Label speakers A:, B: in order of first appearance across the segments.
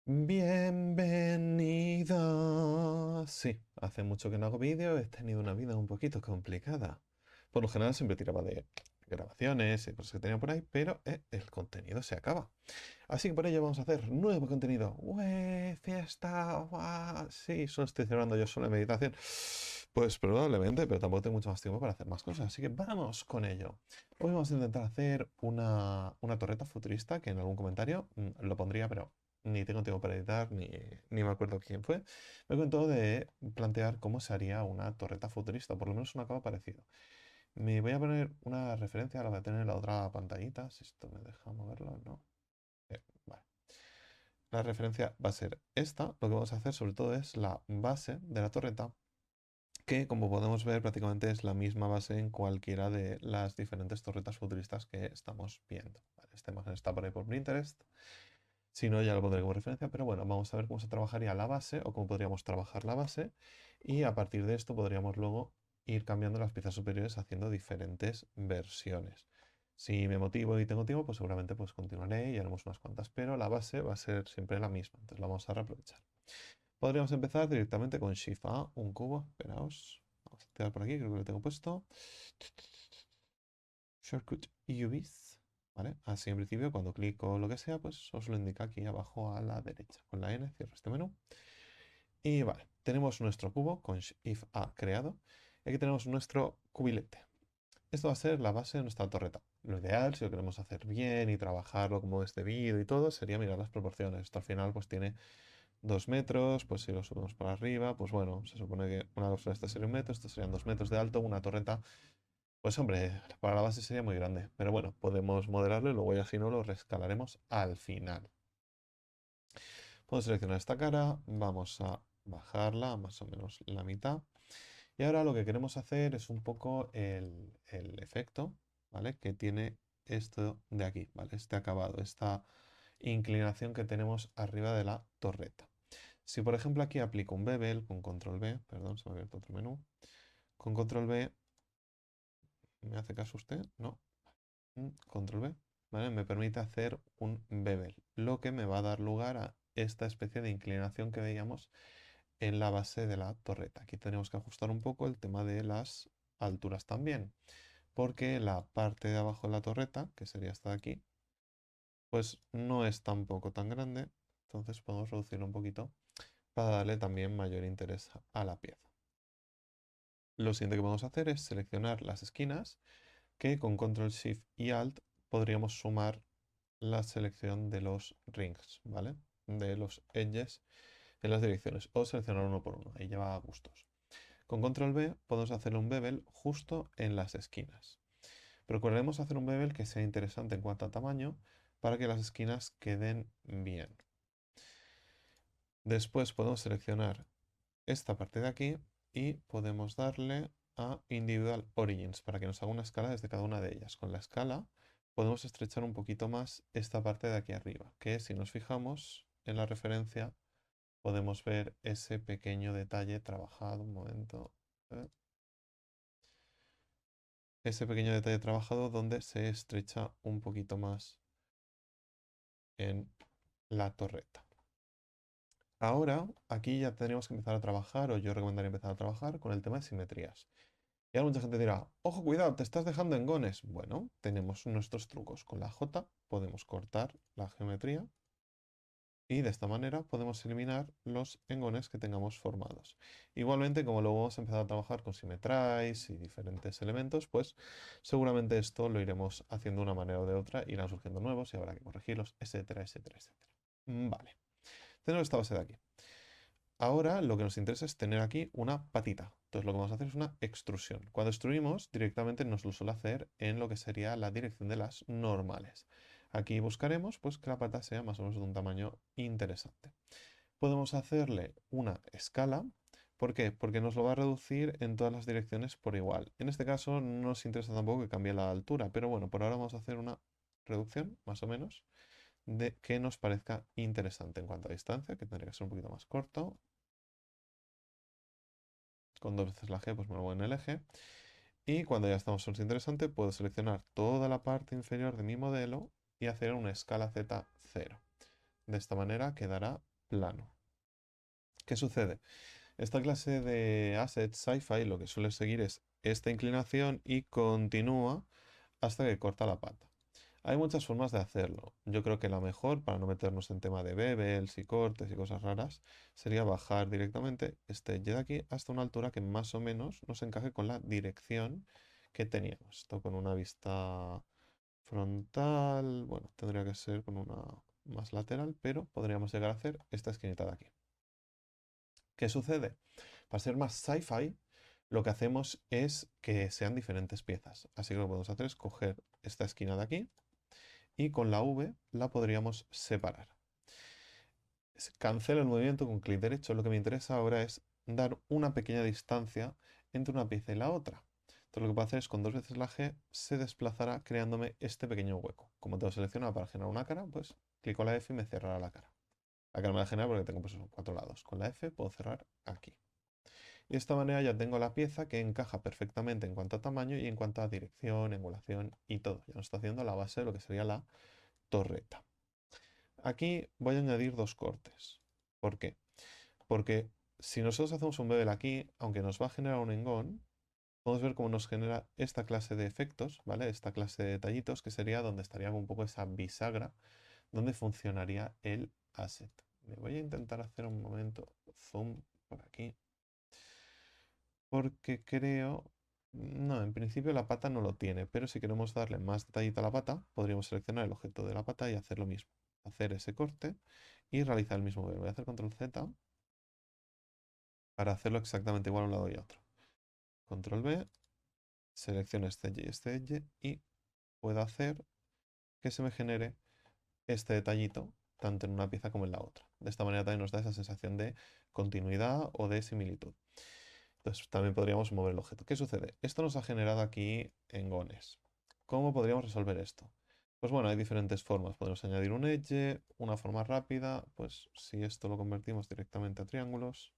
A: Bienvenido. Sí, hace mucho que no hago vídeo, he tenido una vida un poquito complicada. Por lo general siempre tiraba de grabaciones y cosas que tenía por ahí, pero el contenido se acaba. Así que por ello vamos a hacer nuevo contenido. ¡Ué, fiesta! ¡Guau! Sí, solo estoy celebrando yo solo en meditación. Pues probablemente, pero tampoco tengo mucho más tiempo para hacer más cosas, así que vamos con ello. Hoy vamos a intentar hacer una torreta futurista que en algún comentario lo pondría, pero ni tengo tiempo para editar, ni me acuerdo quién fue. Me contó de plantear cómo se haría una torreta futurista, por lo menos una cosa parecida. Me voy a poner una referencia, la voy a tener en la otra pantallita, si esto me deja moverlo, ¿no? Vale. La referencia va a ser esta. Lo que vamos a hacer sobre todo es la base de la torreta, que como podemos ver prácticamente es la misma base en cualquiera de las diferentes torretas futuristas que estamos viendo. Vale, esta imagen está por ahí por Pinterest. Si no, ya lo pondré como referencia, pero bueno, vamos a ver cómo se trabajaría la base o cómo podríamos trabajar la base y a partir de esto podríamos luego ir cambiando las piezas superiores haciendo diferentes versiones. Si me motivo y tengo tiempo, pues seguramente pues continuaré y haremos unas cuantas, pero la base va a ser siempre la misma, entonces la vamos a reaprovechar. Podríamos empezar directamente con Shift A, un cubo, esperaos, vamos a tirar por aquí, creo que lo tengo puesto. Shortcut UVs, ¿vale? Así en principio cuando clico o lo que sea, pues os lo indica aquí abajo a la derecha. Con la N cierro este menú. Y vale, tenemos nuestro cubo con Shift A creado. Y aquí tenemos nuestro cubilete. Esto va a ser la base de nuestra torreta. Lo ideal, si lo queremos hacer bien y trabajarlo como es debido y todo, sería mirar las proporciones. Esto al final pues tiene 2 metros, pues si lo subimos para arriba, pues bueno, se supone que una cosa de esta sería 1 metro, esto serían 2 metros de alto, una torreta pues hombre, para la base sería muy grande. Pero bueno, podemos modelarlo y luego ya si no lo rescalaremos al final. Podemos seleccionar esta cara, vamos a bajarla a más o menos la mitad. Y ahora lo que queremos hacer es un poco el efecto, ¿vale? Que tiene esto de aquí, ¿vale? Este acabado, esta inclinación que tenemos arriba de la torreta. Si por ejemplo aquí aplico un bevel con control B, perdón, se me ha abierto otro menú, con control B, ¿me hace caso usted? No. Control B, ¿vale? Me permite hacer un bevel, lo que me va a dar lugar a esta especie de inclinación que veíamos en la base de la torreta. Aquí tenemos que ajustar un poco el tema de las alturas también, porque la parte de abajo de la torreta, que sería esta de aquí, pues no es tampoco tan grande, entonces podemos reducirlo un poquito para darle también mayor interés a la pieza. Lo siguiente que podemos hacer es seleccionar las esquinas, que con Control Shift y Alt podríamos sumar la selección de los rings, ¿vale? De los edges en las direcciones o seleccionar uno por uno, ahí lleva a gustos. Con control B podemos hacer un bevel justo en las esquinas. Procuraremos hacer un bevel que sea interesante en cuanto a tamaño para que las esquinas queden bien. Después podemos seleccionar esta parte de aquí y podemos darle a Individual Origins para que nos haga una escala desde cada una de ellas. Con la escala podemos estrechar un poquito más esta parte de aquí arriba, que si nos fijamos en la referencia podemos ver ese pequeño detalle trabajado, un momento, eh, ese pequeño detalle trabajado donde se estrecha un poquito más en la torreta. Ahora, aquí ya tenemos que empezar a trabajar, o yo recomendaría empezar a trabajar con el tema de simetrías. Y ahora mucha gente dirá, ojo, cuidado, te estás dejando engones. Bueno, tenemos nuestros trucos. Con la J podemos cortar la geometría y de esta manera podemos eliminar los engones que tengamos formados. Igualmente, como luego vamos a empezar a trabajar con Symmetrize y diferentes elementos, pues seguramente esto lo iremos haciendo de una manera o de otra, irán surgiendo nuevos y habrá que corregirlos, etcétera, etcétera, etcétera. Vale, tenemos esta base de aquí. Ahora lo que nos interesa es tener aquí una patita. Entonces lo que vamos a hacer es una extrusión. Cuando extruimos, directamente nos lo suele hacer en lo que sería la dirección de las normales. Aquí buscaremos pues, que la pata sea más o menos de un tamaño interesante. Podemos hacerle una escala. ¿Por qué? Porque nos lo va a reducir en todas las direcciones por igual. En este caso no nos interesa tampoco que cambie la altura, pero bueno, por ahora vamos a hacer una reducción, más o menos, de que nos parezca interesante en cuanto a distancia, que tendría que ser un poquito más corto. Con 2 veces la G, pues me lo voy en el eje. Y cuando ya estamos en interesante, puedo seleccionar toda la parte inferior de mi modelo y hacer una escala Z0. De esta manera quedará plano. ¿Qué sucede? Esta clase de assets sci-fi lo que suele seguir es esta inclinación y continúa hasta que corta la pata. Hay muchas formas de hacerlo. Yo creo que la mejor, para no meternos en tema de bevels y cortes y cosas raras, sería bajar directamente este edge de aquí hasta una altura que más o menos nos encaje con la dirección que teníamos. Esto con una vista frontal, bueno, tendría que ser con una más lateral, pero podríamos llegar a hacer esta esquinita de aquí. ¿Qué sucede? Para ser más sci-fi, lo que hacemos es que sean diferentes piezas. Así que lo que podemos hacer es coger esta esquina de aquí y con la V la podríamos separar. Cancelo el movimiento con clic derecho. Lo que me interesa ahora es dar una pequeña distancia entre una pieza y la otra. Entonces lo que puedo hacer es con 2 veces la G se desplazará creándome este pequeño hueco. Como tengo seleccionado para generar una cara, pues clico la F y me cerrará la cara. La cara me la genera porque tengo pues 4 lados. Con la F puedo cerrar aquí. Y de esta manera ya tengo la pieza que encaja perfectamente en cuanto a tamaño y en cuanto a dirección, angulación y todo. Ya nos está haciendo la base de lo que sería la torreta. Aquí voy a añadir 2 cortes. ¿Por qué? Porque si nosotros hacemos un bevel aquí, aunque nos va a generar un engón, podemos ver cómo nos genera esta clase de efectos, ¿vale? Esta clase de detallitos, que sería donde estaría un poco esa bisagra, donde funcionaría el asset. Me voy a intentar hacer un momento zoom por aquí. Porque creo... No, en principio la pata no lo tiene, pero si queremos darle más detallito a la pata, podríamos seleccionar el objeto de la pata y hacer lo mismo. Hacer ese corte y realizar el mismo bevel. Voy a hacer control Z para hacerlo exactamente igual a un lado y a otro. Control B, selecciono este edge y puedo hacer que se me genere este detallito tanto en una pieza como en la otra. De esta manera también nos da esa sensación de continuidad o de similitud. Entonces también podríamos mover el objeto. ¿Qué sucede? Esto nos ha generado aquí engones. ¿Cómo podríamos resolver esto? Pues bueno, hay diferentes formas. Podemos añadir un edge, una forma rápida. Pues si esto lo convertimos directamente a triángulos,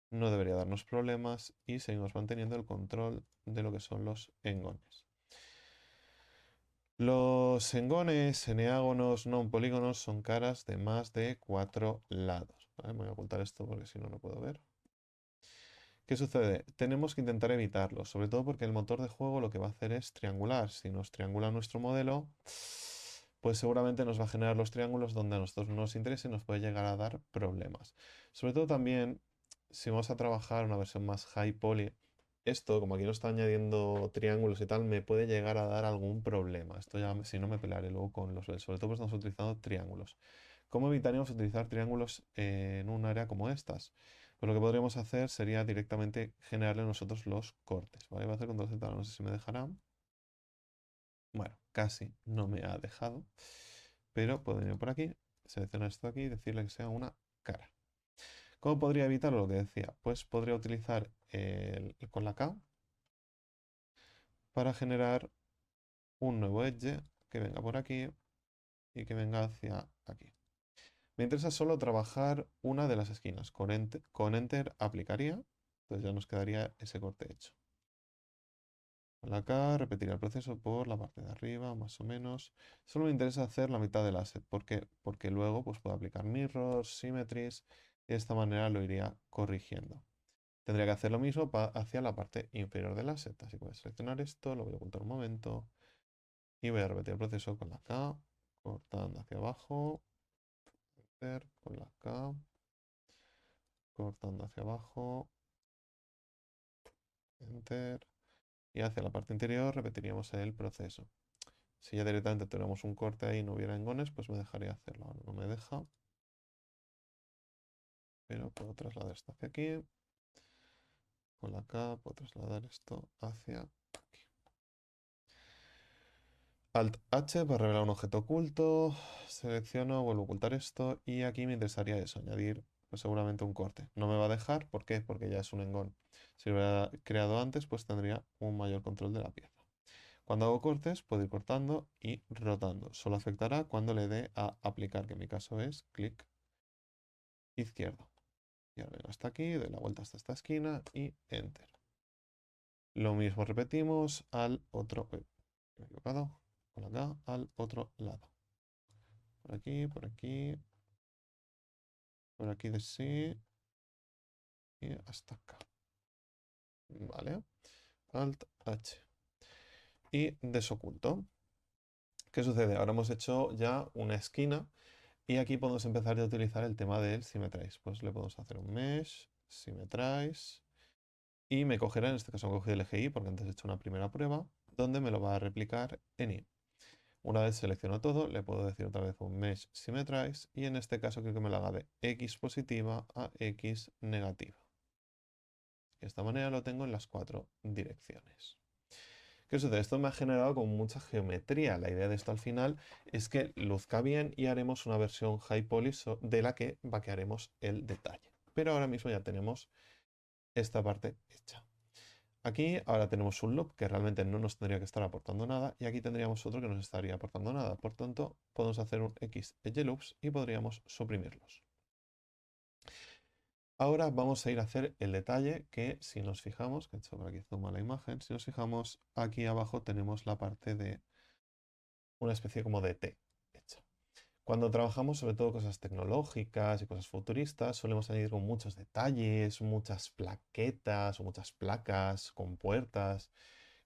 A: no debería darnos problemas y seguimos manteniendo el control de lo que son los engones. Los engones, eneágonos, no polígonos son caras de más de 4 lados. ¿Vale? Voy a ocultar esto porque si no, no puedo ver. ¿Qué sucede? Tenemos que intentar evitarlo, sobre todo porque el motor de juego lo que va a hacer es triangular. Si nos triangula nuestro modelo, pues seguramente nos va a generar los triángulos donde a nosotros no nos interese y nos puede llegar a dar problemas. Sobre todo también, si vamos a trabajar una versión más high poly, esto, como aquí no está añadiendo triángulos y tal, me puede llegar a dar algún problema. Esto ya, si no, me pelearé luego con los... Sobre todo pues estamos utilizando triángulos. ¿Cómo evitaríamos utilizar triángulos en un área como estas? Pues lo que podríamos hacer sería directamente generarle nosotros los cortes. ¿Vale? Voy a hacer control Z, no sé si me dejará. Bueno, casi no me ha dejado. Pero puedo venir por aquí, seleccionar esto aquí y decirle que sea una cara. ¿Cómo podría evitarlo? Lo que decía. Pues podría utilizar con la K para generar un nuevo edge que venga por aquí y que venga hacia aquí. Me interesa solo trabajar una de las esquinas. Con Enter aplicaría, entonces ya nos quedaría ese corte hecho. Con la K repetiría el proceso por la parte de arriba, más o menos. Solo me interesa hacer la mitad del asset. ¿Por qué? Porque luego pues, puedo aplicar mirrors, symmetries, y de esta manera lo iría corrigiendo. Tendría que hacer lo mismo hacia la parte inferior del asset. Así que voy a seleccionar esto, lo voy a ocultar un momento. Y voy a repetir el proceso con la K, cortando hacia abajo. Enter, con la K, cortando hacia abajo. Enter. Y hacia la parte interior repetiríamos el proceso. Si ya directamente tuviéramos un corte ahí y no hubiera engones, pues me dejaría hacerlo. Ahora no me deja. Pero puedo trasladar esto hacia aquí. Con la K puedo trasladar esto hacia aquí. Alt H para revelar un objeto oculto. Selecciono, vuelvo a ocultar esto. Y aquí me interesaría eso, añadir pues seguramente un corte. No me va a dejar, ¿por qué? Porque ya es un engón. Si lo hubiera creado antes, pues tendría un mayor control de la pieza. Cuando hago cortes, puedo ir cortando y rotando. Solo afectará cuando le dé a aplicar, que en mi caso es clic izquierdo. Y ahora vengo hasta aquí, doy la vuelta hasta esta esquina y Enter. Lo mismo repetimos al otro... me he equivocado. Por acá, al otro lado. Por aquí, por aquí de sí y hasta acá. Vale. Alt H. Y desoculto. ¿Qué sucede? Ahora hemos hecho ya una esquina y aquí podemos empezar a utilizar el tema del Symmetrize. Pues le podemos hacer un Mesh, Symmetrize y me cogerá, en este caso me coge el eje Y porque antes he hecho una primera prueba, donde me lo va a replicar en Y. Una vez selecciono todo, le puedo decir otra vez un Mesh Symmetrize y en este caso quiero que me lo haga de X positiva a X negativa. De esta manera lo tengo en las 4 direcciones. ¿Qué sucede? Esto me ha generado como mucha geometría. La idea de esto al final es que luzca bien y haremos una versión high poly de la que vaquearemos el detalle. Pero ahora mismo ya tenemos esta parte hecha. Aquí ahora tenemos un loop que realmente no nos tendría que estar aportando nada y aquí tendríamos otro que nos estaría aportando nada. Por tanto, podemos hacer un X edge loops y podríamos suprimirlos. Ahora vamos a ir a hacer el detalle que si nos fijamos, que he hecho por aquí zoom a la imagen, si nos fijamos aquí abajo tenemos la parte de una especie como de T hecha. Cuando trabajamos sobre todo cosas tecnológicas y cosas futuristas, solemos añadir con muchos detalles, muchas plaquetas o muchas placas con puertas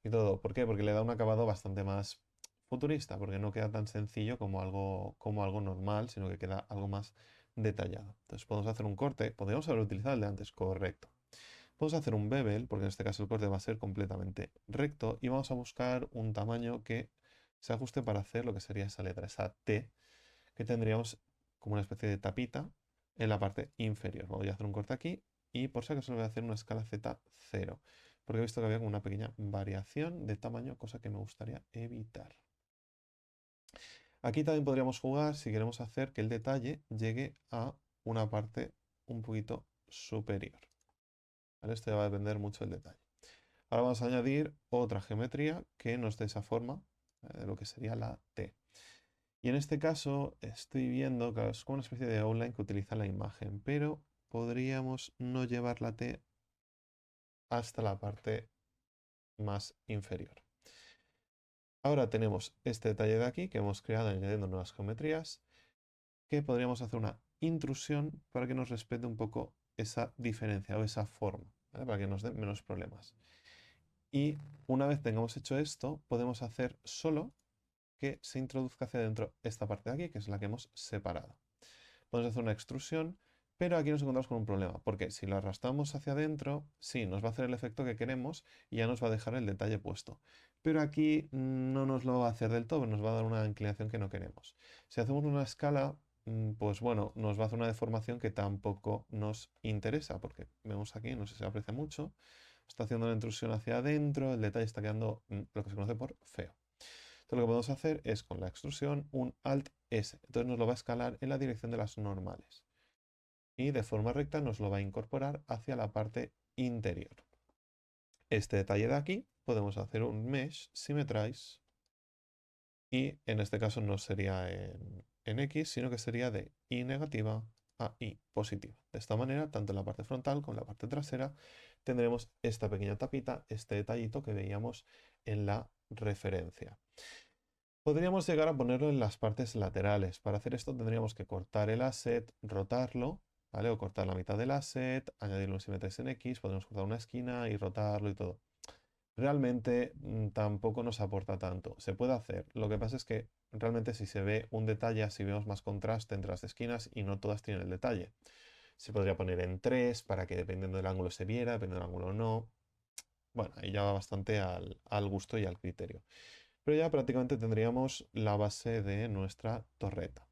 A: y todo. ¿Por qué? Porque le da un acabado bastante más futurista, porque no queda tan sencillo como algo normal, sino que queda algo más detallado. Entonces podemos hacer un corte, podríamos haber utilizado el de antes, correcto. Podemos hacer un bevel, porque en este caso el corte va a ser completamente recto, y vamos a buscar un tamaño que se ajuste para hacer lo que sería esa letra, esa T, que tendríamos como una especie de tapita en la parte inferior. Voy a hacer un corte aquí y por si acaso le voy a hacer una escala Z0, porque he visto que había como una pequeña variación de tamaño, cosa que me gustaría evitar. Aquí también podríamos jugar si queremos hacer que el detalle llegue a una parte un poquito superior. ¿Vale? Esto ya va a depender mucho del detalle. Ahora vamos a añadir otra geometría que nos dé esa forma de lo que sería la T. Y en este caso estoy viendo que es como una especie de outline que utiliza la imagen, pero podríamos no llevar la T hasta la parte más inferior. Ahora tenemos este detalle de aquí que hemos creado añadiendo nuevas geometrías, que podríamos hacer una intrusión para que nos respete un poco esa diferencia o esa forma, ¿vale? Para que nos dé menos problemas. Y una vez tengamos hecho esto, podemos hacer solo que se introduzca hacia adentro esta parte de aquí, que es la que hemos separado. Podemos hacer una extrusión, pero aquí nos encontramos con un problema, porque si lo arrastramos hacia adentro, sí, nos va a hacer el efecto que queremos y ya nos va a dejar el detalle puesto. Pero aquí no nos lo va a hacer del todo, nos va a dar una inclinación que no queremos. Si hacemos una escala, pues bueno, nos va a hacer una deformación que tampoco nos interesa, porque vemos aquí, no sé si se aprecia mucho, está haciendo una intrusión hacia adentro, el detalle está quedando lo que se conoce por feo. Entonces lo que podemos hacer es con la extrusión un Alt S. Entonces nos lo va a escalar en la dirección de las normales. Y de forma recta nos lo va a incorporar hacia la parte interior. Este detalle de aquí podemos hacer un Mesh Symmetrize. Y en este caso no sería en X, sino que sería de Y negativa a Y positiva. De esta manera, tanto en la parte frontal como en la parte trasera, tendremos esta pequeña tapita, este detallito que veíamos en la referencia. Podríamos llegar a ponerlo en las partes laterales. Para hacer esto tendríamos que cortar el asset, rotarlo, ¿vale? O cortar la mitad del asset, añadirlo en Symmetrize en X, podemos cortar una esquina y rotarlo y todo. Realmente tampoco nos aporta tanto. Se puede hacer. Lo que pasa es que realmente si se ve un detalle, así vemos más contraste entre las esquinas y no todas tienen el detalle. Se podría poner en 3 para que dependiendo del ángulo se viera, dependiendo del ángulo no. Bueno, ahí ya va bastante al gusto y al criterio. Pero ya prácticamente tendríamos la base de nuestra torreta.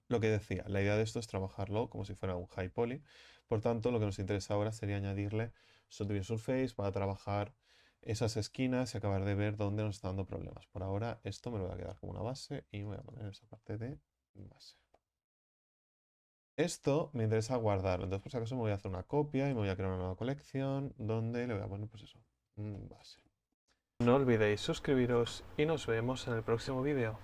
A: Lo que decía, la idea de esto es trabajarlo como si fuera un high poly. Por tanto, lo que nos interesa ahora sería añadirle Subdivide Surface para trabajar esas esquinas y acabar de ver dónde nos está dando problemas. Por ahora esto me lo voy a quedar como una base y voy a poner esa parte de base. Esto me interesa guardarlo, entonces por si acaso me voy a hacer una copia y me voy a crear una nueva colección donde le voy a poner pues eso, base. No olvidéis suscribiros y nos vemos en el próximo vídeo.